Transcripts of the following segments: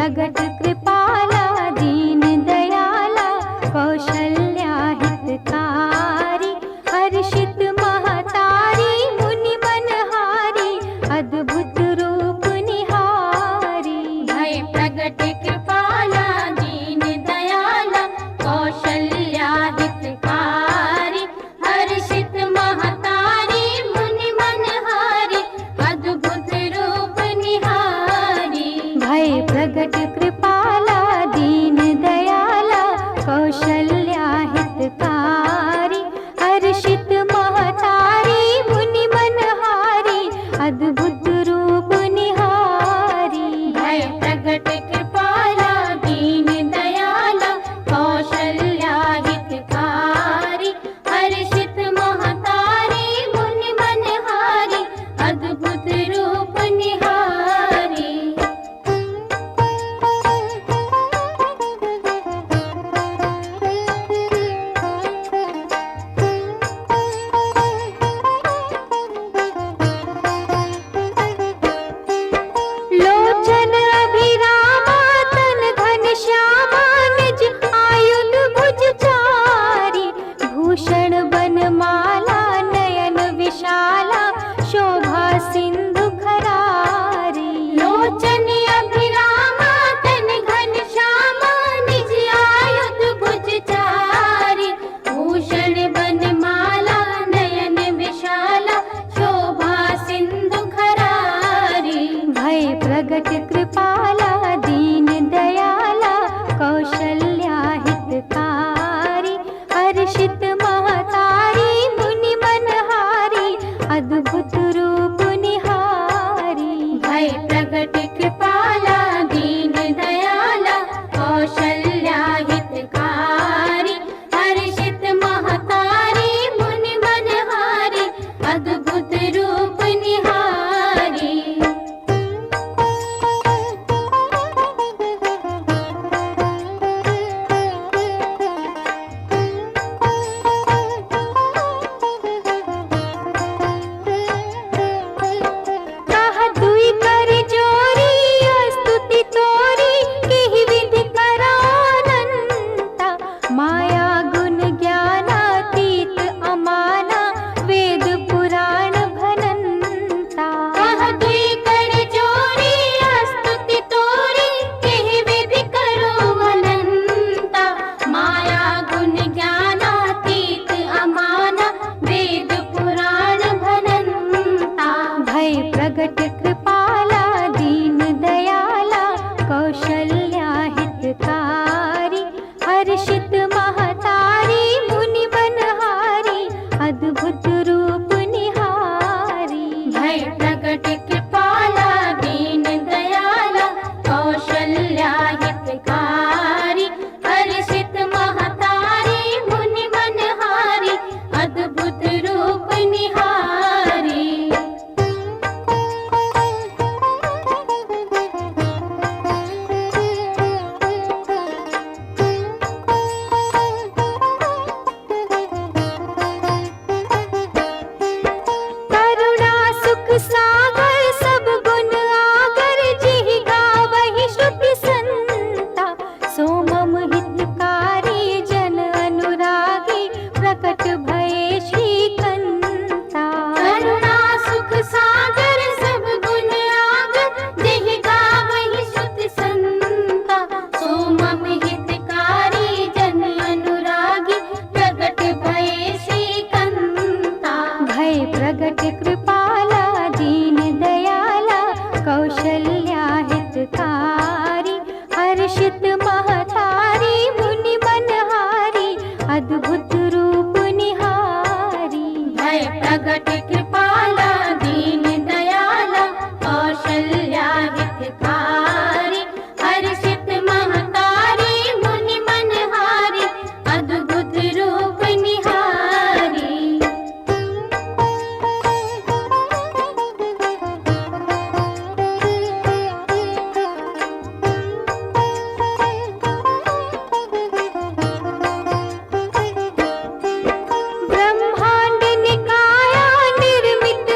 प्रगट कृपाला दीन दयाला कौशल्या हितकारी हर्षित महतारी मुनि मनहारी अद्भुत रूप निहारी। भय प्रगट कृपाला दीन दयाला कौशल्या हितकारी हर्षित महतारी मुनि मनहारी अद्भुत रूप निहारी। भय प्रगट कृपाला दीन दयाला कौशल्या हितकारी हर्षित महतारी मुनि मनहारी अद्भुत रूप निहारी। भय प्रगट कृपाला दीन दयाला कौशल्या हितकारी हर्षित महतारी मुनि मनहारी अद्भुत रूप निहारी। लोचन अभिरामा तन घनश्यामा निज आयुध भुज चारी भूषण बनमाला नयन विशाला शोभा सिंधु खरारी। लोचन अभिरामा तन घनश्यामा निज आयुध भुज चारी भूषण बनमाला नयन विशाला शोभा सिंधु खरारी। भय प्रगट कृपाला दीन दयाला कौशल्या हितकारी हर्षित महतारी मुनि मनहारी अद्भुत रूप निहारी। भय प्रगट कृपाला दीन दयाला कौशल्या हितकारी हर्षित महतारी मुनि मनहारी अद्भुत रूप निहारी। कह दुई कर जोरी स्तुति तोरी केहि विधि करानंता माया गुण ज्ञानातीत अमाना वेद पुराण भनंता। कह दुई कर जोरी स्तुति तोरी केहि विधि करो अनंता माया गुण ज्ञानातीत अमाना वेद पुराण भनंता। भय प्रगट कृपाला दीन दयाला कौशल्या हितकारी हर्षित महतारी मुनि मनहारी अद्भुत रूप निहारी। भय प्रगट कृपाला दीन दयाला कौशल्या हितकारी हर्षित महतारी मुनि मनहारी अद्भुत रूप निहारी। करुणा सुख सागर सब गुण आगर जिहि गावहि श्रुति संता सोमम हितकारी जन अनुरागी प्रकट भये श्रीकंता। करुणा सुख सागर सब गुण आगर जिहि गावहि श्रुति संता सोमम हितकारी जन अनुरागी प्रगट भये श्रीकंता। भय प्रगट कृपाला दीन दयाला कौशल्या हितकारी हर्षित महतारी मुनि मनहारी अद्भुत रूप निहारी। भय प्रगट कृपाला दीन दयाला कौशल्या हितकारी हर्षित महतारी मुनि मनहारी अद्भुत रूप निहारी। ब्रह्मांड निकाया निर्मित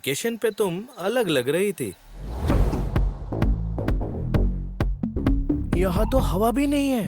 वेकेशन पे तुम अलग लग रही थी। यहाँ तो हवा भी नहीं है।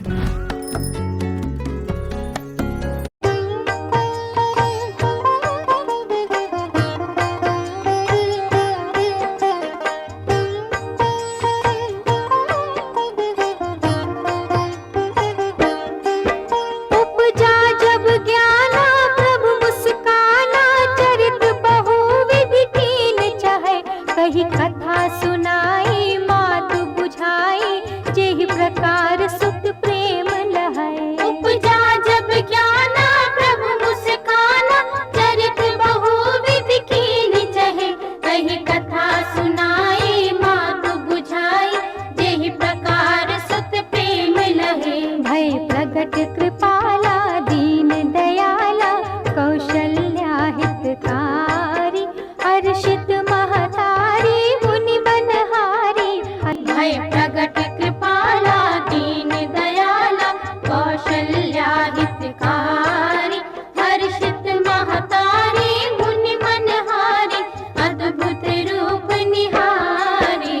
उपजा जब ज्ञाना प्रभु मुस्काना चरित बहुविध कीन चाहे कही कथा सुनाई मात बुझाई जेहि प्रकार सुत प्रेम लहै। उपजा जब ज्ञाना प्रभु मुस्काना चरित बहुविध कीन चहे कही कथा सुनाई मात बुझाई जेहि प्रकार सुत प्रेम लहे। भय प्रगट कृपाला दीन दयाला कौशल्या हितकारी हर्षित महतारी मुनि मनहारी। भय प्रगट कृपाला दीन दयाला कौशल्या हितकारी हर्षित महतारी मुनि मनहारी अद्भुत रूप निहारी।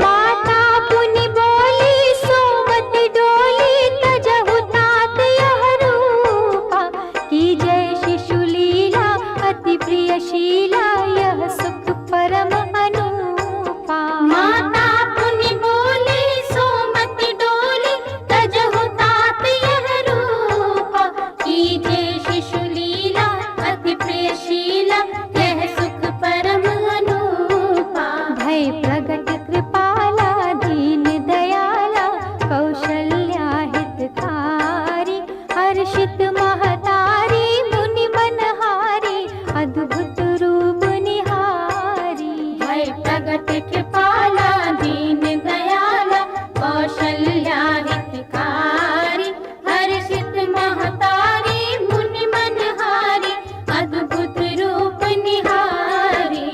माता पुनि बोली सोमत डोली तजहु तात यह रूपा की जय शिशु लीला अति प्रिय शीला यह सुख परम अनुपा। माता पुनि बोली सोमत डोली तजहु तात यह रूपा कीजे शिशु लीला अति प्रिय शीला यह सुख परम अनुपा। भय प्रगट कृपाला दीन दयाला कौशल्या हितकारी हर्षित महतारी मुनि मनहारी अद्भुत रूप निहारी। भय प्रगट कृपाला दीन दयाला कौशल्या हितकारी हर्षित महतारी मुनि मनहारी अद्भुत रूप निहारी।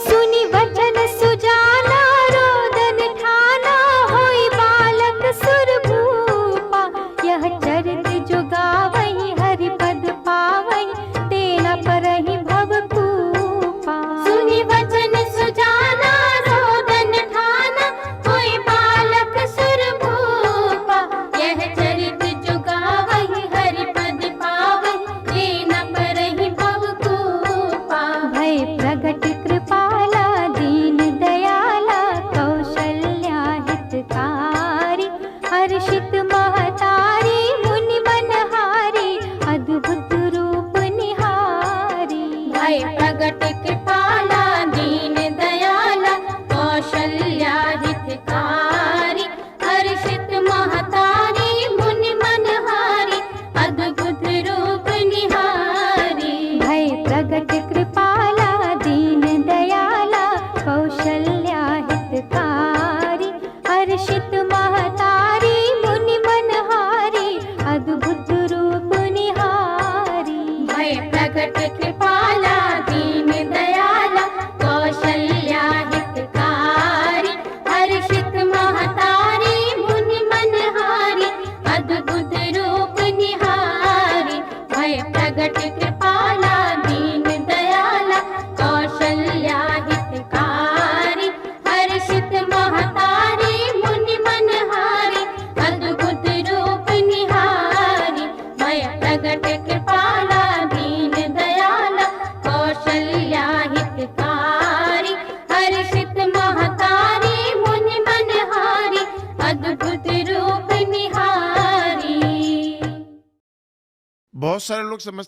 सुनि वचन सुजाना रोदन ठाना होई बालक सुर भूपा यह चरित जो गावहि हरि पद पावहि तेना परहि भव कूपा। सुनि वचन सुजाना रोदन ठाना कोई बालक सुर भूपा यह चरित जो गावहि हरि पद पावहि तेना परहि भव कूपा। भय प्रगट कृपाला दीन दयाला कौशल्या हितकारी हर्षित महतारी मुनि मनहारी अद्भुत रूप निहारी। भय प्रगट कृपाला दीन दयाला कौशल्या हितकारी हर्षित महतारी मुनि मनहारी अद्भुत रूप निहारी। भय प्रगट कृपाला दीन दयाला कौशल्या हितकारी हर्षित महतारी मुनि मनहारी अद्भुत रूप निहारी। भय प्रगट कृपाला दीन दयाला कौशल्या हितकारी हर्षित महतारी मुनि मनहारी अद्भुत रूप निहारी। भय प्रगट कृपाला दीन दयाला कौशल्या हितकारी हर्षित महतारी मुनि मनहारी अद्भुत रूप निहारी। भय प्रगट कृपाला दीन दयाला कौशल्या हितकारी हर्षित महतारी मुनि मनहारी अद्भुत रूप निहारी। बहुत सारे लोग समझते